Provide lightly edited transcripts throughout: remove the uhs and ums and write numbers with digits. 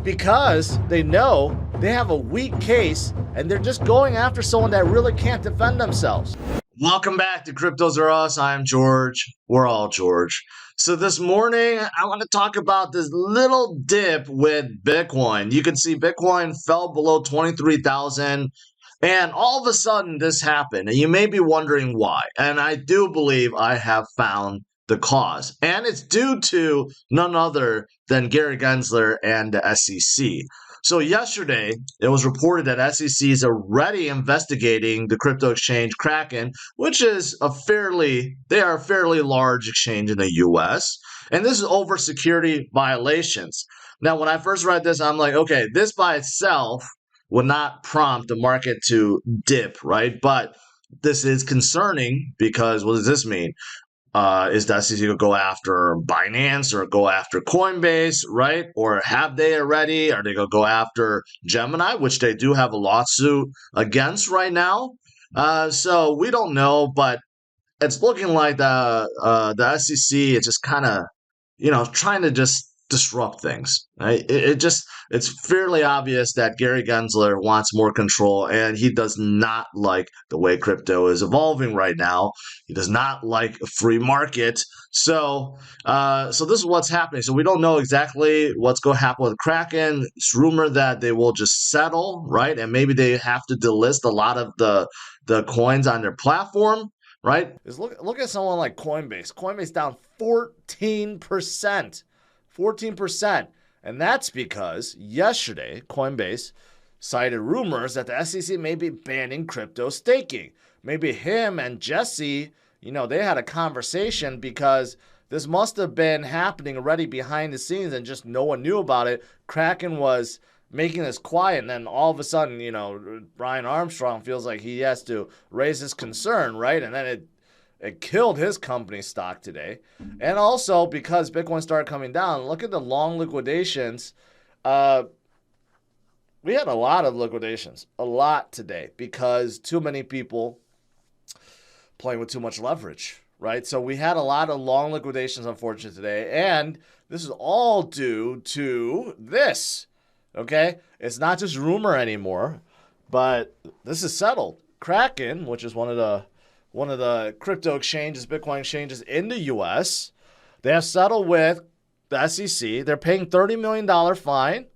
because they know they have a weak case and they're just going after someone that really can't defend themselves. Welcome back to CryptosRus. I'm George. We're all George. So this morning, I want to talk about this little dip with Bitcoin. You can see Bitcoin fell below 23,000. And all of a sudden, this happened. And you may be wondering why. And I do believe I have found the cause. And it's due to none other than Gary Gensler and the SEC. So yesterday, it was reported that SEC is already investigating the crypto exchange Kraken, which is a fairly large exchange in the US. And this is over security violations. Now, when I first read this, I'm like, okay, this by itself would not prompt the market to dip, right? But this is concerning because what does this mean? Is the SEC going to go after Binance or go after Coinbase, right? Or have they already? Are they going to go after Gemini, which they do have a lawsuit against right now? So we don't know, but it's looking like the SEC is just kind of, trying to just disrupt things. Right? It's fairly obvious that Gary Gensler wants more control, and he does not like the way crypto is evolving right now. He does not like a free market. So this is what's happening. So we don't know exactly what's going to happen with Kraken. It's rumored that they will just settle, right? And maybe they have to delist a lot of the coins on their platform. Right? Look at someone like Coinbase. Coinbase down 14%. 14%. And that's because yesterday, Coinbase cited rumors that the SEC may be banning crypto staking. Maybe him and Jesse, they had a conversation because this must have been happening already behind the scenes and just no one knew about it. Kraken was making this quiet, and then all of a sudden, Brian Armstrong feels like he has to raise his concern, right? And then it killed his company stock today. And also, because Bitcoin started coming down, look at the long liquidations. We had a lot of liquidations, a lot today, because too many people playing with too much leverage, right? So we had a lot of long liquidations, unfortunately, today, and this is all due to this. Okay, it's not just rumor anymore, but this is settled. Kraken, which is one of the crypto exchanges, Bitcoin exchanges in the U.S., they have settled with the SEC. They're paying $30 million fine.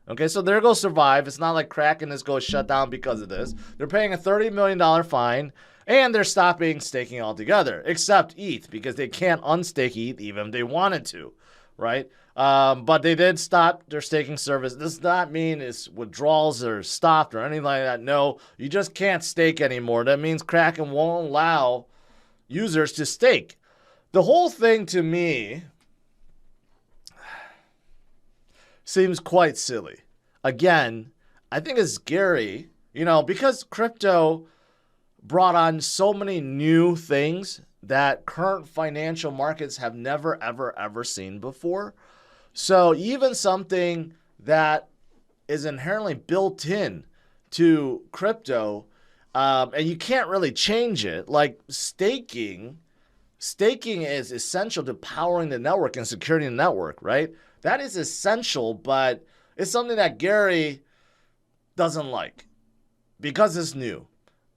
Okay, so there goes Survive. It's not like Kraken is going to shut down because of this. They're paying a $30 million fine, and they're stopping staking altogether, except ETH, because they can't unstake ETH even if they wanted to, right? But they did stop their staking service. This does not mean its withdrawals are stopped or anything like that. No, you just can't stake anymore. That means Kraken won't allow users to stake. The whole thing to me seems quite silly. Again, I think it's scary, because crypto brought on so many new things that current financial markets have never, ever, ever seen before. So even something that is inherently built in to crypto, and you can't really change it, like staking is essential to powering the network and securing the network, right? That is essential, but it's something that Gary doesn't like because it's new.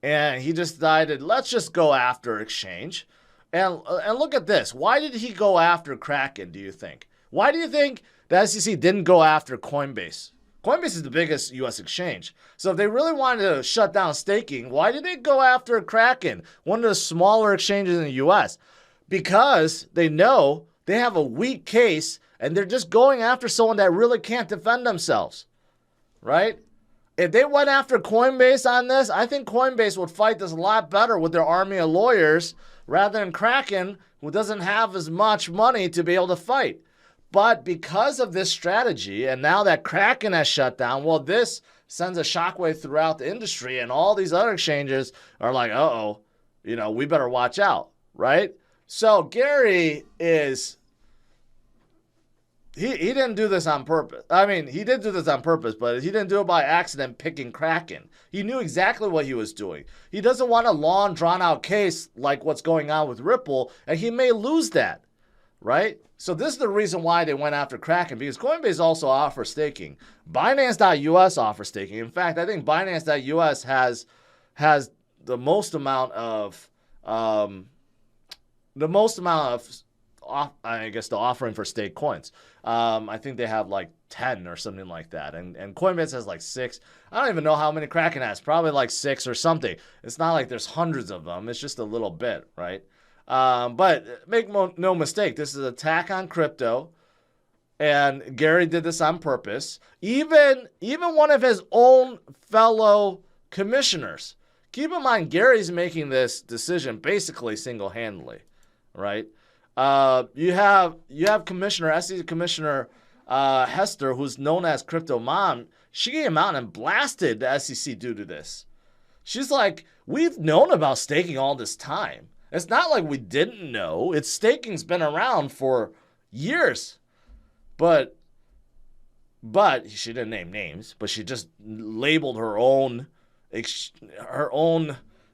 And he decided, let's just go after exchange. And look at this. Why did he go after Kraken, do you think? Why do you think the SEC didn't go after Coinbase? Coinbase is the biggest U.S. exchange. So if they really wanted to shut down staking, why did they go after Kraken, one of the smaller exchanges in the U.S.? Because they know they have a weak case and they're just going after someone that really can't defend themselves, right? If they went after Coinbase on this, I think Coinbase would fight this a lot better with their army of lawyers rather than Kraken, who doesn't have as much money to be able to fight. But because of this strategy, and now that Kraken has shut down, well, this sends a shockwave throughout the industry, and all these other exchanges are like, uh-oh, we better watch out, right? So Gary is... He didn't do this on purpose. I mean, he did do this on purpose, but he didn't do it by accident picking Kraken. He knew exactly what he was doing. He doesn't want a long, drawn-out case like what's going on with Ripple, and he may lose that, right? So this is the reason why they went after Kraken, because Coinbase also offers staking. Binance.us offers staking. In fact, I think Binance.us has the most amount of I guess the offering for stake coins. I think they have like 10 or something like that. And Coinbase has like 6. I don't even know how many Kraken has. Probably like 6 or something. It's not like there's hundreds of them. It's just a little bit, right? But make no mistake, this is an attack on crypto. And Gary did this on purpose. Even one of his own fellow commissioners. Keep in mind, Gary's making this decision basically single-handedly, right? You have Commissioner, SEC Commissioner Hester, who's known as Crypto Mom. She came out and blasted the SEC due to this. She's like, we've known about staking all this time. It's not like we didn't know. Staking's been around for years. But she didn't name names, but she just labeled her own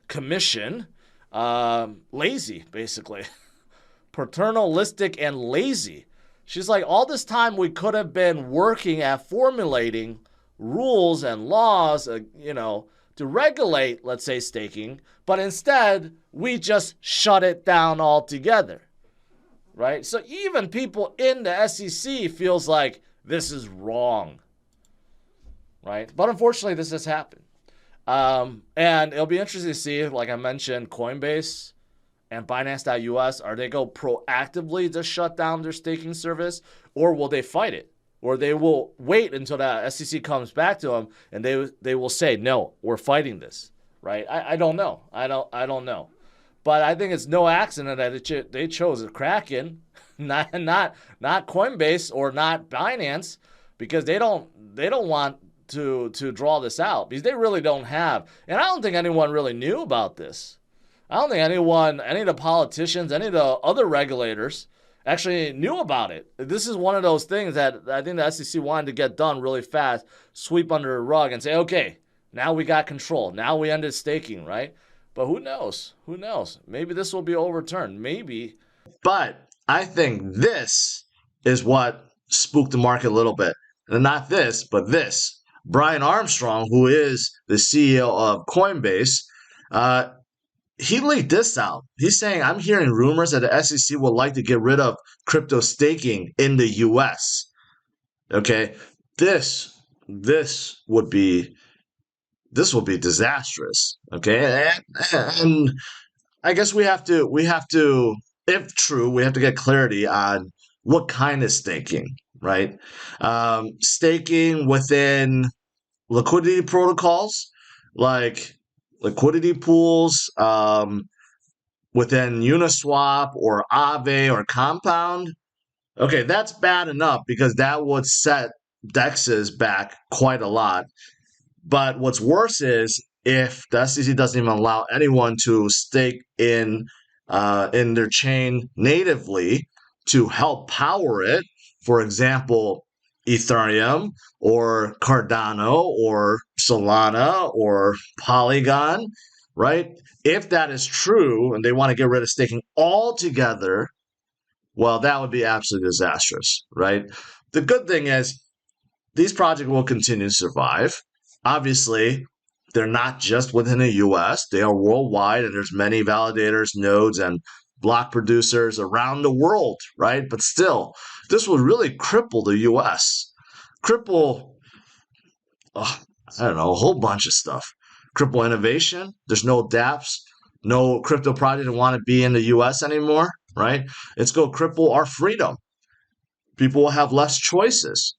commission lazy, basically. Paternalistic and lazy. She's like, all this time we could have been working at formulating rules and laws, to regulate, let's say, staking, but instead we just shut it down altogether, right? So even people in the SEC feels like this is wrong, right? But unfortunately, this has happened. And it'll be interesting to see, like I mentioned, Coinbase and Binance.us, are they go proactively to shut down their staking service, or will they fight it? Or they will wait until the SEC comes back to them and they will say, no, we're fighting this, right? I don't know. I don't know. But I think it's no accident that they chose a Kraken, not Coinbase or not Binance, because they don't want to draw this out, because they really don't have. And I don't think anyone really knew about this. I don't think any of the politicians, any of the other regulators actually knew about it. This is one of those things that I think the SEC wanted to get done really fast, sweep under the rug and say, okay, now we got control. Now we ended staking, right? But who knows? Who knows? Maybe this will be overturned. Maybe. But I think this is what spooked the market a little bit. And not this, but this. Brian Armstrong, who is the CEO of Coinbase, he leaked this out. He's saying, I'm hearing rumors that the SEC would like to get rid of crypto staking in the US. Okay, this would be disastrous. Okay, and I guess we have to, if true, we have to get clarity on what kind of staking, right? Staking within liquidity protocols, like liquidity pools, within Uniswap or Aave or Compound. Okay, that's bad enough because that would set DEXs back quite a lot. But what's worse is if the SEC doesn't even allow anyone to stake in their chain natively to help power it. For example, Ethereum or Cardano or Solana or Polygon, right? If that is true and they want to get rid of staking altogether, well, that would be absolutely disastrous, right? The good thing is these projects will continue to survive. Obviously, they're not just within the US, they are worldwide, and there's many validators, nodes, and block producers around the world, right? But still, this would really cripple the US. Cripple, I don't know, a whole bunch of stuff. Cripple innovation. There's no dApps, no crypto project that want to be in the US anymore, right? It's going to cripple our freedom. People will have less choices.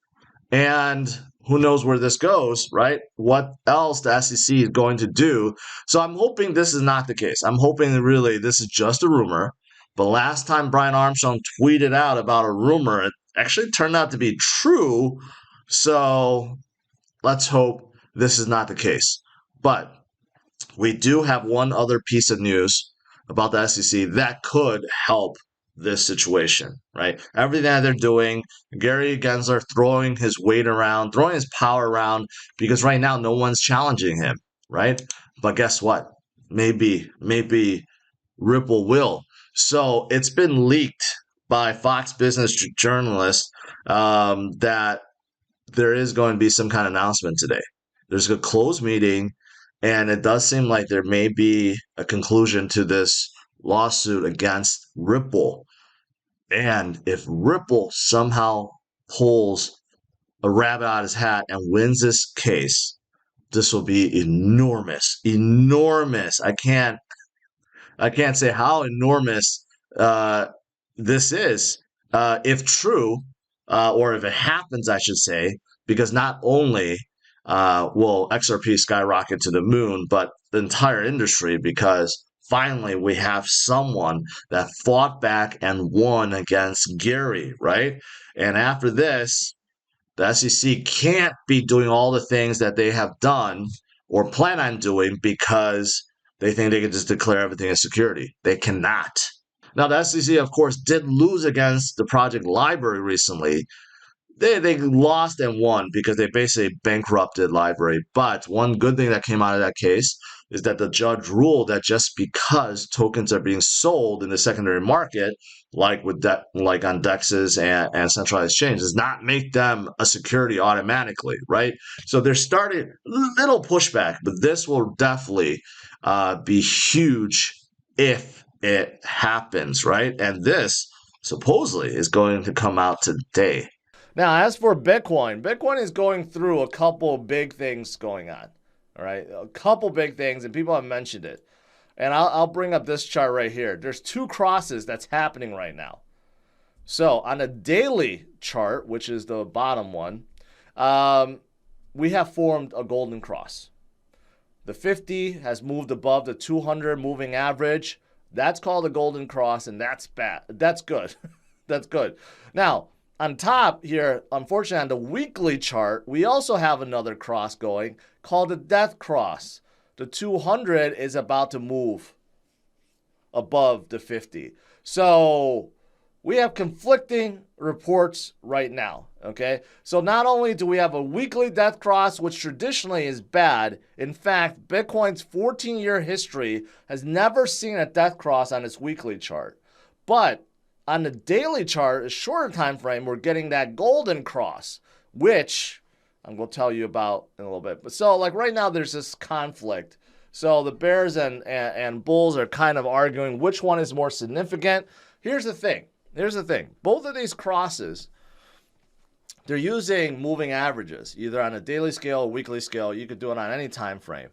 And who knows where this goes, right? What else the SEC is going to do. So I'm hoping this is not the case. I'm hoping that really this is just a rumor. But last time Brian Armstrong tweeted out about a rumor, it actually turned out to be true. So let's hope this is not the case. But we do have one other piece of news about the SEC that could help this situation, right? Everything that they're doing, Gary Gensler throwing his weight around, throwing his power around, because right now no one's challenging him, right? But guess what? Maybe Ripple will. So it's been leaked by Fox Business journalist that there is going to be some kind of announcement today. There's a closed meeting, and it does seem like there may be a conclusion to this lawsuit against Ripple. And if Ripple somehow pulls a rabbit out of his hat and wins this case, this will be enormous, enormous. I can't say how enormous uh, this is if true, or if it happens, I should say, because not only will XRP skyrocket to the moon, but the entire industry, because finally we have someone that fought back and won against Gary, right? And after this, the SEC can't be doing all the things that they have done or plan on doing because they think they can just declare everything as security. They cannot. Now, the SEC, of course, did lose against the Project Library recently. They lost and won because they basically bankrupted Library. But one good thing that came out of that case is that the judge ruled that just because tokens are being sold in the secondary market, like like on DEXs and centralized exchanges, does not make them a security automatically, right? So they're starting little pushback, but this will definitely be huge if it happens, right? And this supposedly is going to come out today. Now, as for Bitcoin, Bitcoin is going through a couple big things going on, all right? A couple big things, and people have mentioned it. And I'll bring up this chart right here. There's two crosses that's happening right now. So on a daily chart, which is the bottom one, we have formed a golden cross. The 50 has moved above the 200 moving average. That's called a golden cross, and that's bad. That's good. That's good. Now, on top here, unfortunately, on the weekly chart, we also have another cross going called the death cross. The 200 is about to move above the 50. So we have conflicting reports right now, okay? So not only do we have a weekly death cross, which traditionally is bad, in fact, Bitcoin's 14-year history has never seen a death cross on its weekly chart. But on the daily chart, a shorter time frame, we're getting that golden cross, which I'm going to tell you about in a little bit. But so, like right now, there's this conflict. So the bears and bulls are kind of arguing which one is more significant. Here's the thing. Both of these crosses, they're using moving averages, either on a daily scale or weekly scale. You could do it on any time frame.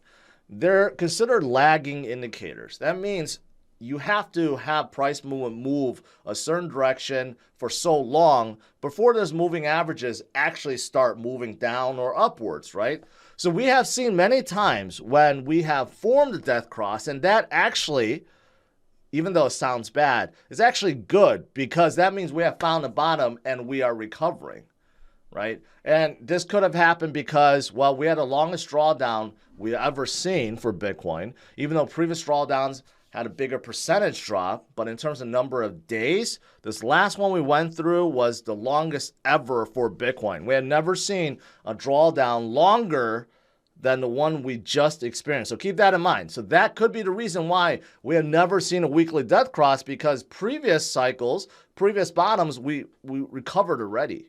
They're considered lagging indicators. That means you have to have price movement move a certain direction for so long before those moving averages actually start moving down or upwards, right? So we have seen many times when we have formed a death cross, and that actually, even though it sounds bad, is actually good because that means we have found a bottom and we are recovering, right? And this could have happened because, well, we had the longest drawdown we've ever seen for Bitcoin, even though previous drawdowns had a bigger percentage drop, but in terms of number of days, this last one we went through was the longest ever for Bitcoin. We had never seen a drawdown longer than the one we just experienced. So keep that in mind. So that could be the reason why we have never seen a weekly death cross, because previous cycles, previous bottoms, we recovered already.